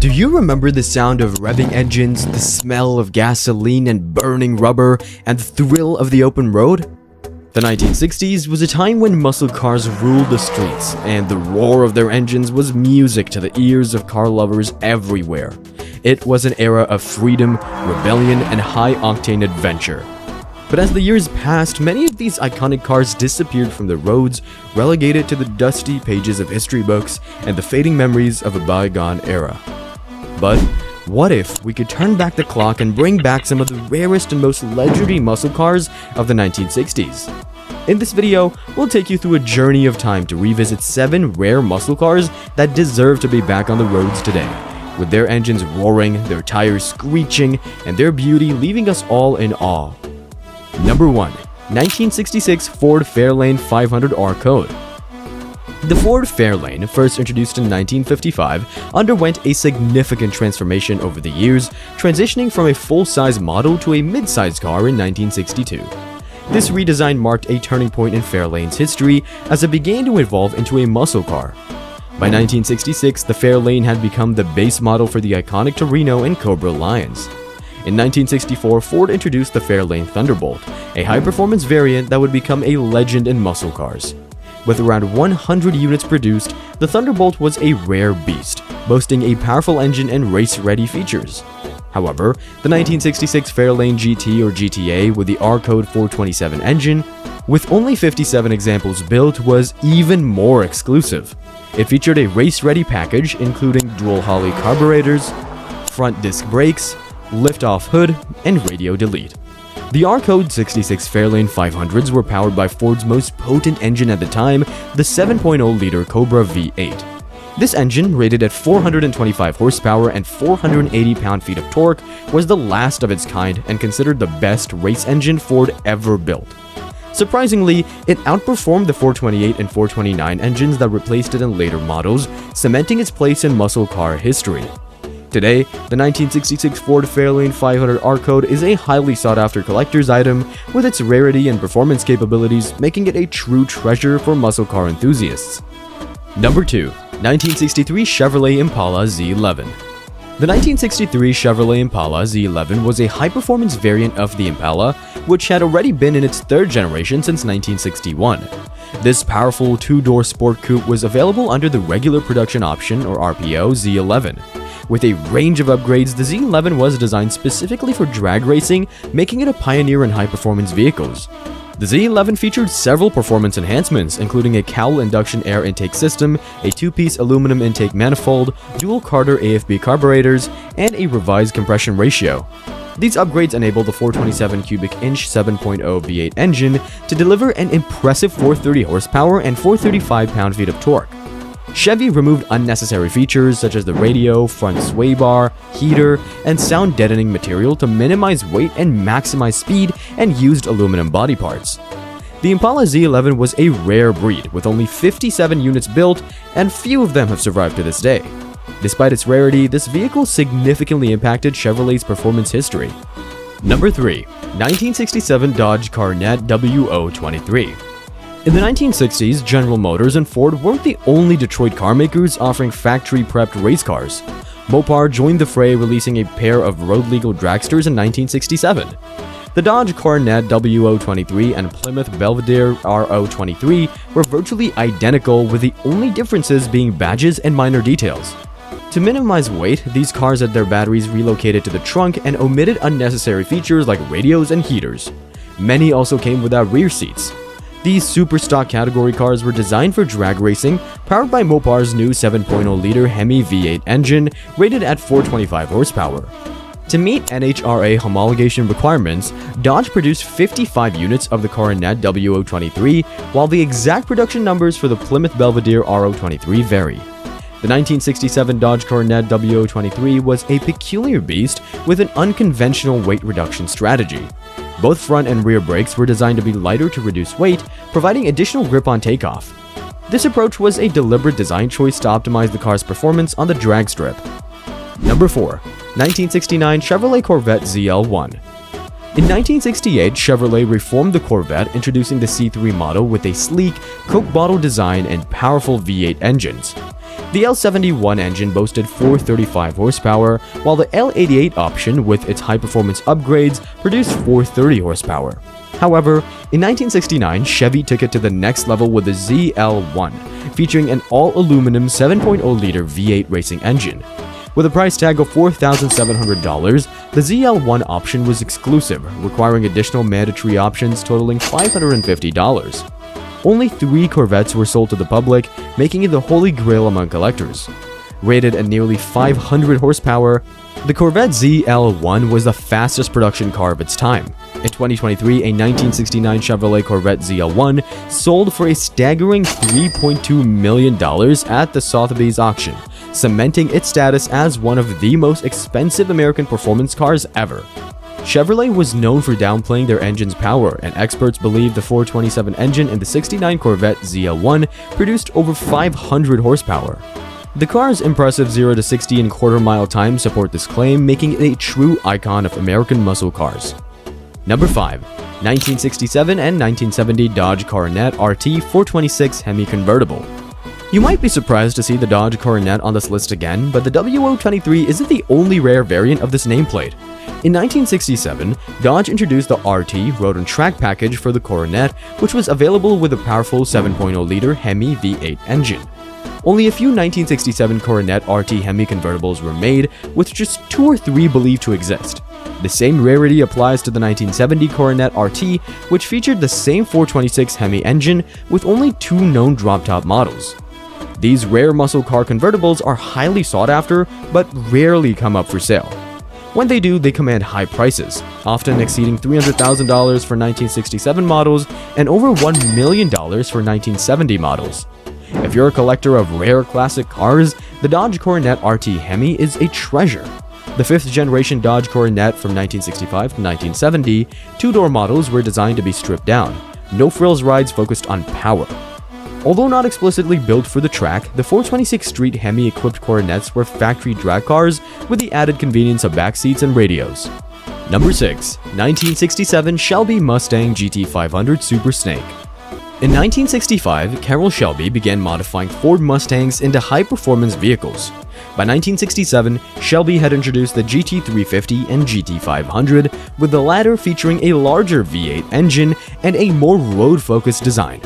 Do you remember the sound of revving engines, the smell of gasoline and burning rubber, and the thrill of the open road? The 1960s was a time when muscle cars ruled the streets, and the roar of their engines was music to the ears of car lovers everywhere. It was an era of freedom, rebellion, and high-octane adventure. But as the years passed, many of these iconic cars disappeared from the roads, relegated to the dusty pages of history books and the fading memories of a bygone era. But what if we could turn back the clock and bring back some of the rarest and most legendary muscle cars of the 1960s? In this video, we'll take you through a journey of time to revisit 7 rare muscle cars that deserve to be back on the roads today, with their engines roaring, their tires screeching, and their beauty leaving us all in awe. Number 1. 1966 Ford Fairlane 500R Code. The Ford Fairlane, first introduced in 1955, underwent a significant transformation over the years, transitioning from a full-size model to a mid-size car in 1962. This redesign marked a turning point in Fairlane's history as it began to evolve into a muscle car. By 1966, the Fairlane had become the base model for the iconic Torino and Cobra lines. In 1964, Ford introduced the Fairlane Thunderbolt, a high-performance variant that would become a legend in muscle cars. With around 100 units produced, the Thunderbolt was a rare beast, boasting a powerful engine and race-ready features. However, the 1966 Fairlane GT or GTA with the R-Code 427 engine, with only 57 examples built, was even more exclusive. It featured a race-ready package including dual Holley carburetors, front disc brakes, lift-off hood, and radio delete. The R-Code 66 Fairlane 500s were powered by Ford's most potent engine at the time, the 7.0-liter Cobra V8. This engine, rated at 425 horsepower and 480 pound-feet of torque, was the last of its kind and considered the best race engine Ford ever built. Surprisingly, it outperformed the 428 and 429 engines that replaced it in later models, cementing its place in muscle car history. Today, the 1966 Ford Fairlane 500 R-Code is a highly sought-after collector's item, with its rarity and performance capabilities making it a true treasure for muscle car enthusiasts. Number 2. 1963 Chevrolet Impala Z11. The 1963 Chevrolet Impala Z11 was a high-performance variant of the Impala, which had already been in its third generation since 1961. This powerful two-door sport coupe was available under the regular production option or RPO Z11. With a range of upgrades, the Z11 was designed specifically for drag racing, making it a pioneer in high-performance vehicles. The Z11 featured several performance enhancements, including a cowl induction air intake system, a 2-piece aluminum intake manifold, dual Carter AFB carburetors, and a revised compression ratio. These upgrades enable the 427 cubic inch 7.0 V8 engine to deliver an impressive 430 horsepower and 435 pound-feet of torque. Chevy removed unnecessary features such as the radio, front sway bar, heater, and sound deadening material to minimize weight and maximize speed, and used aluminum body parts. The Impala Z11 was a rare breed, with only 57 units built, and few of them have survived to this day. Despite its rarity, this vehicle significantly impacted Chevrolet's performance history. Number 3. 1967 Dodge Coronet WO23. In the 1960s, General Motors and Ford weren't the only Detroit carmakers offering factory-prepped race cars. Mopar joined the fray, releasing a pair of road-legal dragsters in 1967. The Dodge Coronet WO23 and Plymouth Belvedere RO23 were virtually identical, with the only differences being badges and minor details. To minimize weight, these cars had their batteries relocated to the trunk and omitted unnecessary features like radios and heaters. Many also came without rear seats. These super stock category cars were designed for drag racing, powered by Mopar's new 7.0-liter Hemi V8 engine, rated at 425 horsepower. To meet NHRA homologation requirements, Dodge produced 55 units of the Coronet WO23, while the exact production numbers for the Plymouth Belvedere RO23 vary. The 1967 Dodge Coronet WO23 was a peculiar beast with an unconventional weight reduction strategy. Both front and rear brakes were designed to be lighter to reduce weight, providing additional grip on takeoff. This approach was a deliberate design choice to optimize the car's performance on the drag strip. Number 4. 1969 Chevrolet Corvette ZL1. In 1968, Chevrolet reformed the Corvette, introducing the C3 model with a sleek, Coke bottle design and powerful V8 engines. The L71 engine boasted 435 horsepower, while the L88 option with its high-performance upgrades produced 430 horsepower. However, in 1969, Chevy took it to the next level with the ZL1, featuring an all-aluminum 7.0-liter V8 racing engine. With a price tag of $4,700, the ZL1 option was exclusive, requiring additional mandatory options totaling $550. Only 3 Corvettes were sold to the public, making it the holy grail among collectors. Rated at nearly 500 horsepower, the Corvette ZL1 was the fastest production car of its time. In 2023, a 1969 Chevrolet Corvette ZL1 sold for a staggering $3.2 million at the Sotheby's auction, cementing its status as one of the most expensive American performance cars ever. Chevrolet was known for downplaying their engine's power, and experts believe the 427 engine in the 69 Corvette ZL1 produced over 500 horsepower. The car's impressive 0 to 60 in quarter-mile time support this claim, making it a true icon of American muscle cars. Number 5. 1967 and 1970 Dodge Coronet RT 426 Hemi Convertible. You might be surprised to see the Dodge Coronet on this list again, but the W023 isn't the only rare variant of this nameplate. In 1967, Dodge introduced the RT Road and Track package for the Coronet, which was available with a powerful 7.0-liter Hemi V8 engine. Only a few 1967 Coronet RT Hemi convertibles were made, with just 2 or 3 believed to exist. The same rarity applies to the 1970 Coronet RT, which featured the same 426 Hemi engine with only 2 known drop-top models. These rare muscle car convertibles are highly sought after, but rarely come up for sale. When they do, they command high prices, often exceeding $300,000 for 1967 models and over $1 million for 1970 models. If you're a collector of rare classic cars, the Dodge Coronet RT Hemi is a treasure. The 5th generation Dodge Coronet from 1965 to 1970, 2-door models were designed to be stripped down. No frills rides focused on power. Although not explicitly built for the track, the 426 Street Hemi-equipped Coronets were factory drag cars with the added convenience of back seats and radios. Number 6. 1967 Shelby Mustang GT500 Super Snake. In 1965, Carroll Shelby began modifying Ford Mustangs into high-performance vehicles. By 1967, Shelby had introduced the GT350 and GT500, with the latter featuring a larger V8 engine and a more road-focused design.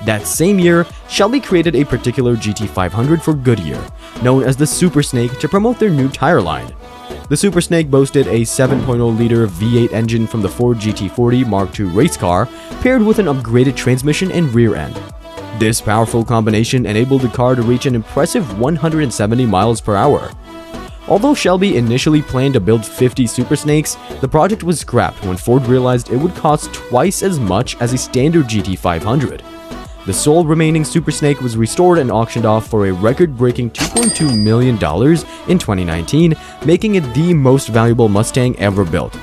That same year, Shelby created a particular GT500 for Goodyear, known as the Super Snake, to promote their new tire line. The Super Snake boasted a 7.0-liter V8 engine from the Ford GT40 Mark II race car, paired with an upgraded transmission and rear end. This powerful combination enabled the car to reach an impressive 170 miles per hour. Although Shelby initially planned to build 50 Super Snakes, the project was scrapped when Ford realized it would cost twice as much as a standard GT500. The sole remaining Super Snake was restored and auctioned off for a record-breaking $2.2 million in 2019, making it the most valuable Mustang ever built.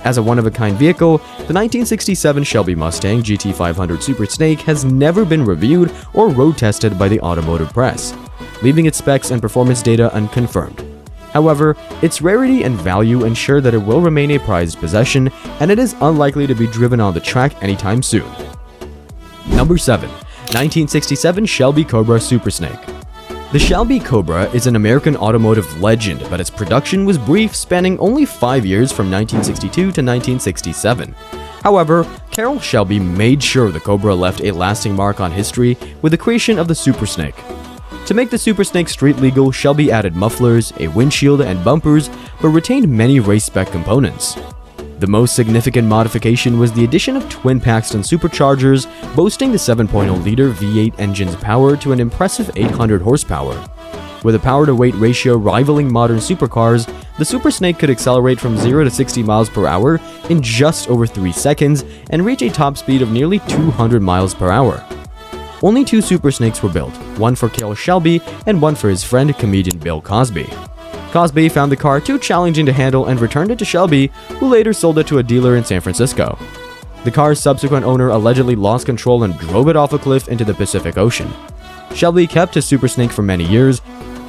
As a one-of-a-kind vehicle, the 1967 Shelby Mustang GT500 Super Snake has never been reviewed or road-tested by the automotive press, leaving its specs and performance data unconfirmed. However, its rarity and value ensure that it will remain a prized possession, and it is unlikely to be driven on the track anytime soon. Number 7. 1967 Shelby Cobra Super Snake. The Shelby Cobra is an American automotive legend, but its production was brief, spanning only 5 years from 1962 to 1967. However, Carroll Shelby made sure the Cobra left a lasting mark on history with the creation of the Super Snake. To make the Super Snake street legal, Shelby added mufflers, a windshield, and bumpers, but retained many race-spec components. The most significant modification was the addition of twin-Paxton superchargers, boasting the 7.0-liter V8 engine's power to an impressive 800 horsepower. With a power-to-weight ratio rivaling modern supercars, the Super Snake could accelerate from 0 to 60 miles per hour in just over 3 seconds and reach a top speed of nearly 200 miles per hour. Only 2 Super Snakes were built, one for Carroll Shelby and one for his friend comedian Bill Cosby. Cosby found the car too challenging to handle and returned it to Shelby, who later sold it to a dealer in San Francisco. The car's subsequent owner allegedly lost control and drove it off a cliff into the Pacific Ocean. Shelby kept his Super Snake for many years,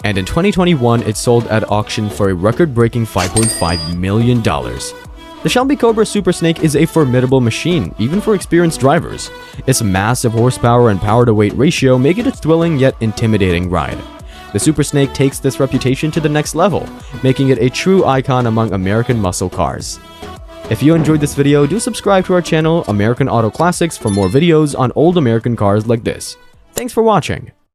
and in 2021 it sold at auction for a record-breaking $5.5 million. The Shelby Cobra Super Snake is a formidable machine, even for experienced drivers. Its massive horsepower and power-to-weight ratio make it a thrilling yet intimidating ride. The Super Snake takes this reputation to the next level, making it a true icon among American muscle cars. If you enjoyed this video, do subscribe to our channel, American Auto Classics, for more videos on old American cars like this. Thanks for watching.